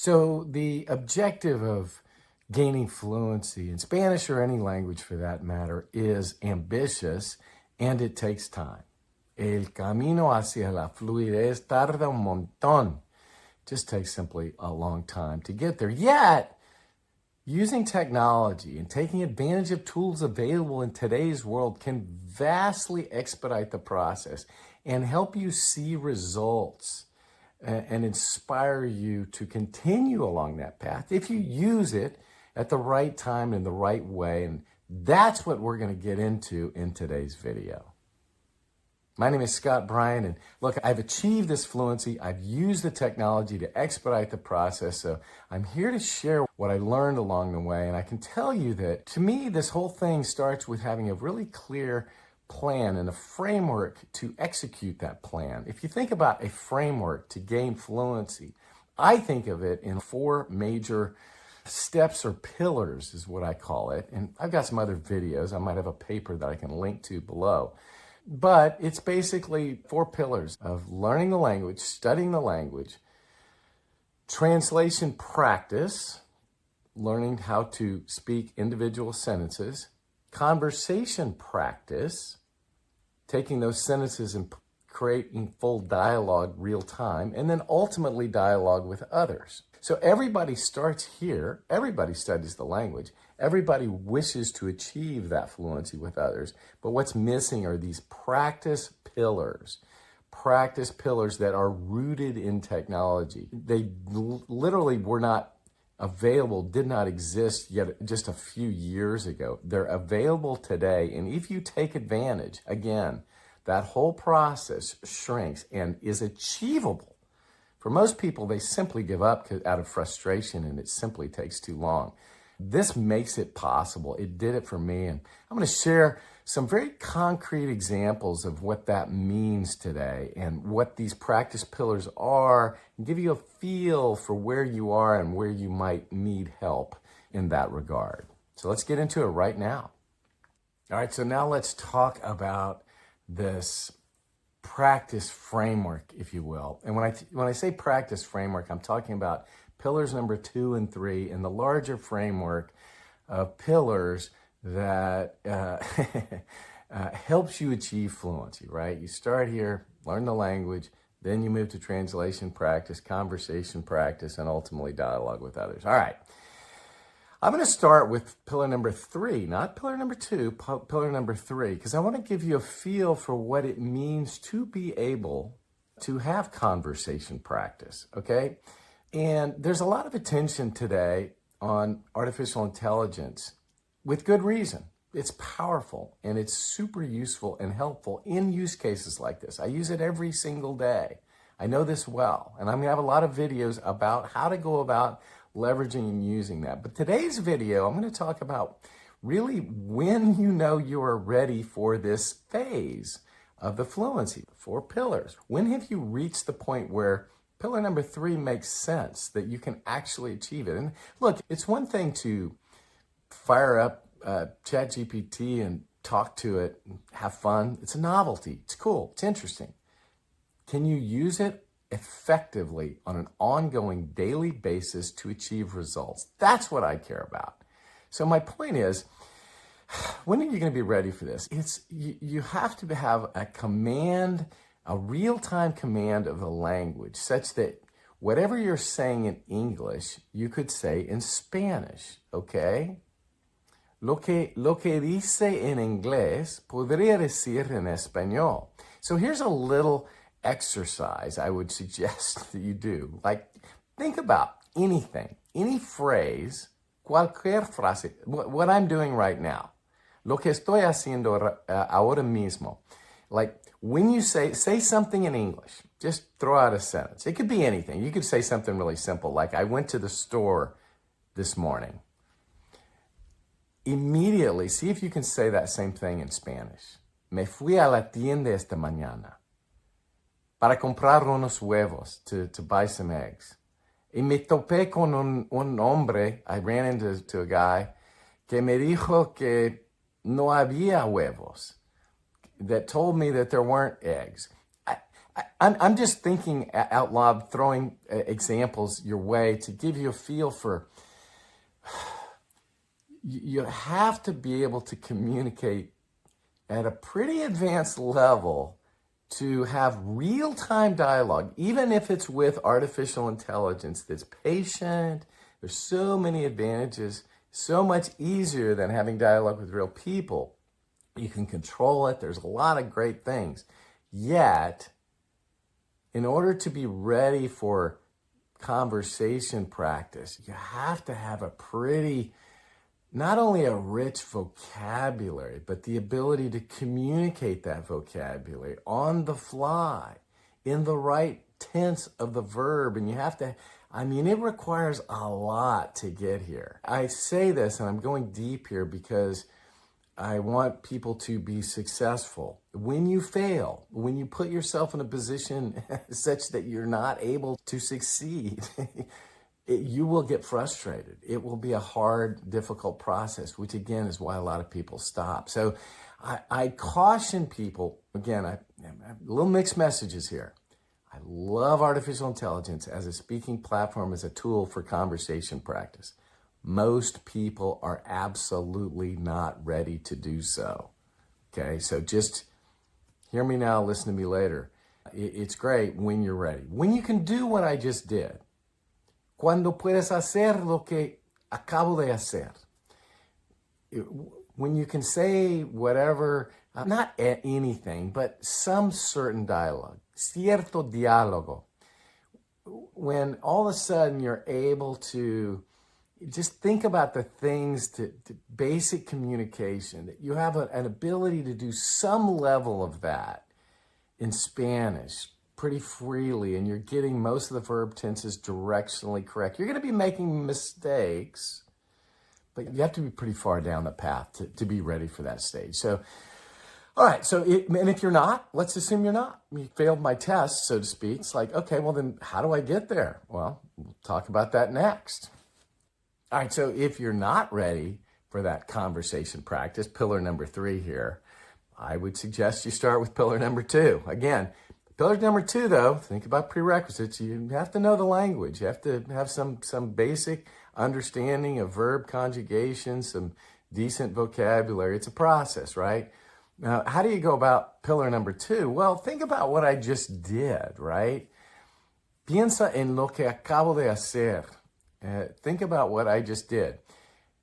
So the objective of gaining fluency in Spanish or any language for that matter is ambitious and it takes time. El camino hacia la fluidez tarda un montón. Just takes simply a long time to get there. Yet, using technology and taking advantage of tools available in today's world can vastly expedite the process and help you see results and inspire you to continue along that path if you use it at the right time in the right way. And that's what we're going to get into in today's video. My name is Scott Bryan, and look, I've achieved this fluency. I've used the technology to expedite the process, so I'm here to share what I learned along the way. And I can tell you that, to me, this whole thing starts with having a really clear plan and a framework to execute that plan. If you think about a framework to gain fluency, I think of it in 4 major steps or pillars is what I call it. And I've got some other videos. I might have a paper that I can link to below. But it's basically 4 pillars of learning the language, studying the language, translation practice, learning how to speak individual sentences, conversation practice, taking those sentences and creating full dialogue real time, and then ultimately dialogue with others. So everybody starts here, everybody studies the language, everybody wishes to achieve that fluency with others, but what's missing are these practice pillars that are rooted in technology. They literally were not available, did not exist yet just a few years ago. They're available today, and if you take advantage, again, that whole process shrinks and is achievable. For most people, they simply give up out of frustration and it simply takes too long. This makes it possible. It did it for me. And I'm going to share some very concrete examples of what that means today and what these practice pillars are, and give you a feel for where you are and where you might need help in that regard. So let's get into it right now. All right, so now let's talk about this practice framework, if you will. And when I say practice framework, I'm talking about pillars number 2 and 3 in the larger framework of pillars that helps you achieve fluency, right? You start here, learn the language, then you move to translation practice, conversation practice, and ultimately dialogue with others. All right. I'm going to start with pillar number 3, not pillar number 2, pillar number 3, because I want to give you a feel for what it means to be able to have conversation practice, okay? And there's a lot of attention today on artificial intelligence with good reason. It's powerful and it's super useful and helpful in use cases like this. I use it every single day. I know this well, and I'm going to have a lot of videos about how to go about leveraging and using that. But today's video, I'm going to talk about really when you know you are ready for this phase of the fluency, 4 pillars. When have you reached the point where pillar number 3 makes sense, that you can actually achieve it? And look, it's one thing to fire up ChatGPT and talk to it, and have fun. It's a novelty. It's cool. It's interesting. Can you use it effectively on an ongoing daily basis to achieve results? That's what I care about. So my point is, when are you going to be ready for this? You have to have a command, a real-time command of the language, such that whatever you're saying in English, you could say in Spanish, okay? Lo que dice en inglés, podría decir en español. So here's a little exercise I would suggest that you do. Like, think about anything, any phrase, cualquier frase, what I'm doing right now. Lo que estoy haciendo ahora mismo. Like, when you say something in English, just throw out a sentence. It could be anything. You could say something really simple, like, I went to the store this morning. Immediately, see if you can say that same thing in Spanish. Me fui a la tienda esta mañana para comprar unos huevos, to buy some eggs. Y me topé con un hombre, I ran into a guy, que me dijo que no había huevos, that told me that there weren't eggs. I'm just thinking out loud, throwing examples your way to give you a feel for, you have to be able to communicate at a pretty advanced level to have real-time dialogue, even if it's with artificial intelligence that's patient. There's so many advantages, so much easier than having dialogue with real people. You can control it. There's a lot of great things. Yet, in order to be ready for conversation practice, you have to have a pretty, not only a rich vocabulary, but the ability to communicate that vocabulary on the fly, in the right tense of the verb. And you have to, it requires a lot to get here. I say this, and I'm going deep here because I want people to be successful. When you fail, when you put yourself in a position such that you're not able to succeed, you will get frustrated. It will be a hard, difficult process, which again is why a lot of people stop. So I caution people, again, I have little mixed messages here. I love artificial intelligence as a speaking platform, as a tool for conversation practice. Most people are absolutely not ready to do so. Okay, so just hear me now, listen to me later. It's great when you're ready. When you can do what I just did. Cuando puedes hacer lo que acabo de hacer. When you can say whatever, not anything, but some certain dialogue. Cierto diálogo. When all of a sudden you're able to just think about the things to basic communication, that you have an ability to do some level of that in Spanish pretty freely, and you're getting most of the verb tenses directionally correct. You're going to be making mistakes, but you have to be pretty far down the path to be ready for that stage. So, all right, and if you're not, let's assume you're not. You failed my test, so to speak. It's like, okay, well then how do I get there? Well, we'll talk about that next. All right, so if you're not ready for that conversation practice, pillar number 3 here, I would suggest you start with pillar number 2. Again, pillar number 2, though, think about prerequisites. You have to know the language. You have to have some basic understanding of verb conjugation, some decent vocabulary. It's a process, right? Now, how do you go about pillar number 2? Well, think about what I just did, right? Piensa en lo que acabo de hacer. Think about what I just did.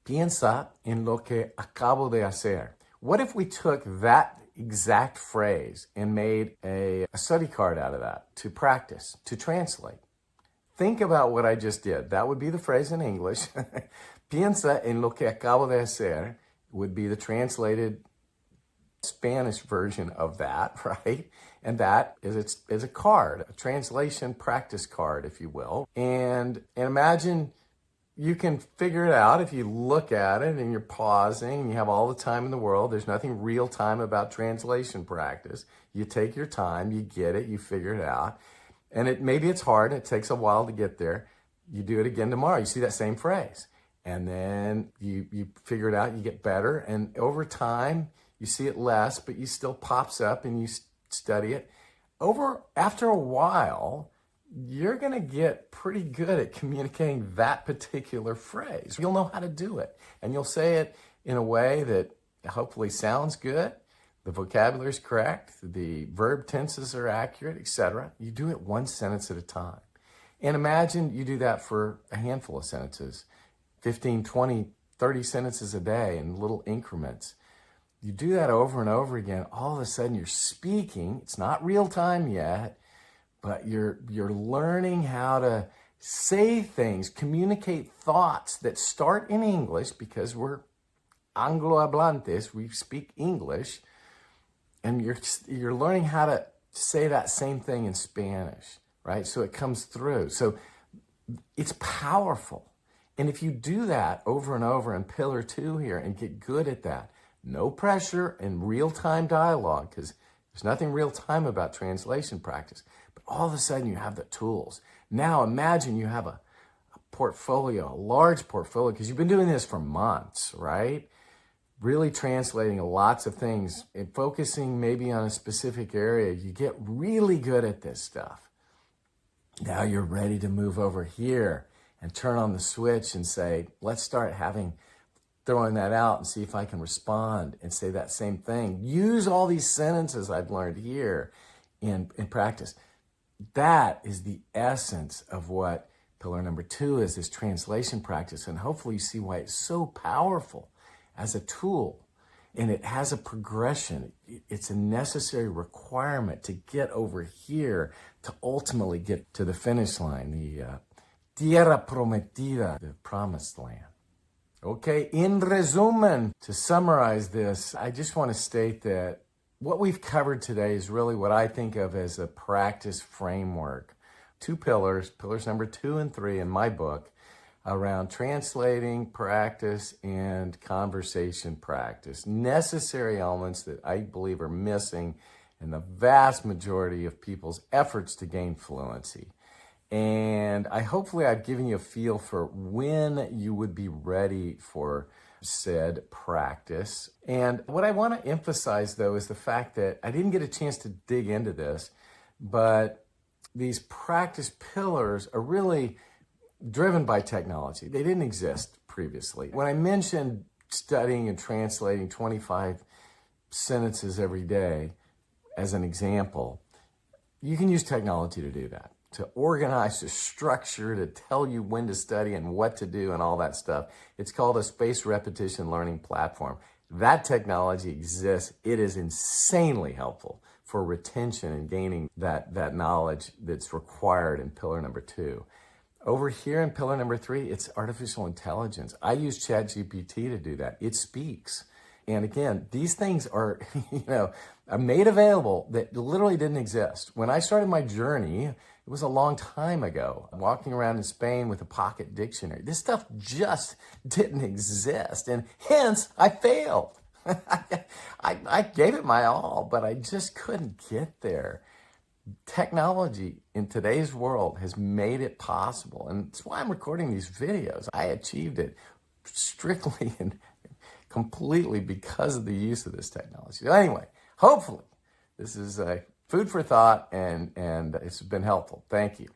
Piensa en lo que acabo de hacer. What if we took that exact phrase and made a study card out of that to practice, to translate? Think about what I just did. That would be the phrase in English. Piensa en lo que acabo de hacer would be the translated Spanish version of that, right? And that is a card, a translation practice card, if you will. And imagine you can figure it out if you look at it and you're pausing and you have all the time in the world. There's nothing real time about translation practice. You take your time, you get it, you figure it out. And maybe it's hard, it takes a while to get there. You do it again tomorrow, you see that same phrase. And then you figure it out, you get better. And over time, you see it less, but you still pops up and you study it. After a while, you're going to get pretty good at communicating that particular phrase. You'll know how to do it, and you'll say it in a way that hopefully sounds good. The vocabulary is correct, the verb tenses are accurate, etc. You do it one sentence at a time. And imagine you do that for a handful of sentences, 15, 20, 30 sentences a day in little increments. You do that over and over again, all of a sudden you're speaking. It's not real time yet, but you're learning how to say things, communicate thoughts that start in English because we're Anglo-hablantes, we speak English, and you're learning how to say that same thing in Spanish, right? So it comes through. So it's powerful. And if you do that over and over in pillar 2 here and get good at that, no pressure and real-time dialogue, because there's nothing real-time about translation practice, but all of a sudden you have the tools. Now imagine you have a portfolio, a large portfolio, because you've been doing this for months, right? really translating lots of things and focusing maybe on a specific area, you get really good at this stuff. Now you're ready to move over here and turn on the switch and say, let's start throwing that out and see if I can respond and say that same thing. Use all these sentences I've learned here in practice. That is the essence of what pillar number 2 is, this translation practice. And hopefully you see why it's so powerful as a tool. And it has a progression. It's a necessary requirement to get over here to ultimately get to the finish line, the tierra prometida, the promised land. Okay, in resumen, to summarize this, I just want to state that what we've covered today is really what I think of as a practice framework. 2 pillars, pillars number 2 and 3 in my book, around translating practice and conversation practice. Necessary elements that I believe are missing in the vast majority of people's efforts to gain fluency. And hopefully I've given you a feel for when you would be ready for said practice. And what I want to emphasize, though, is the fact that I didn't get a chance to dig into this, but these practice pillars are really driven by technology. They didn't exist previously. When I mentioned studying and translating 25 sentences every day as an example, you can use technology to do that, to organize, to structure, to tell you when to study and what to do and all that stuff. It's called a spaced repetition learning platform. That technology exists. It is insanely helpful for retention and gaining that knowledge that's required in pillar number 2. Over here in pillar number 3, it's artificial intelligence. I use ChatGPT to do that. It speaks. And again, these things are, are made available that literally didn't exist. When I started my journey, it was a long time ago, walking around in Spain with a pocket dictionary. This stuff just didn't exist, and hence I failed. I gave it my all, but I just couldn't get there. Technology in today's world has made it possible, and that's why I'm recording these videos. I achieved it strictly and completely because of the use of this technology. So anyway, hopefully this is food for thought, and it's been helpful. Thank you.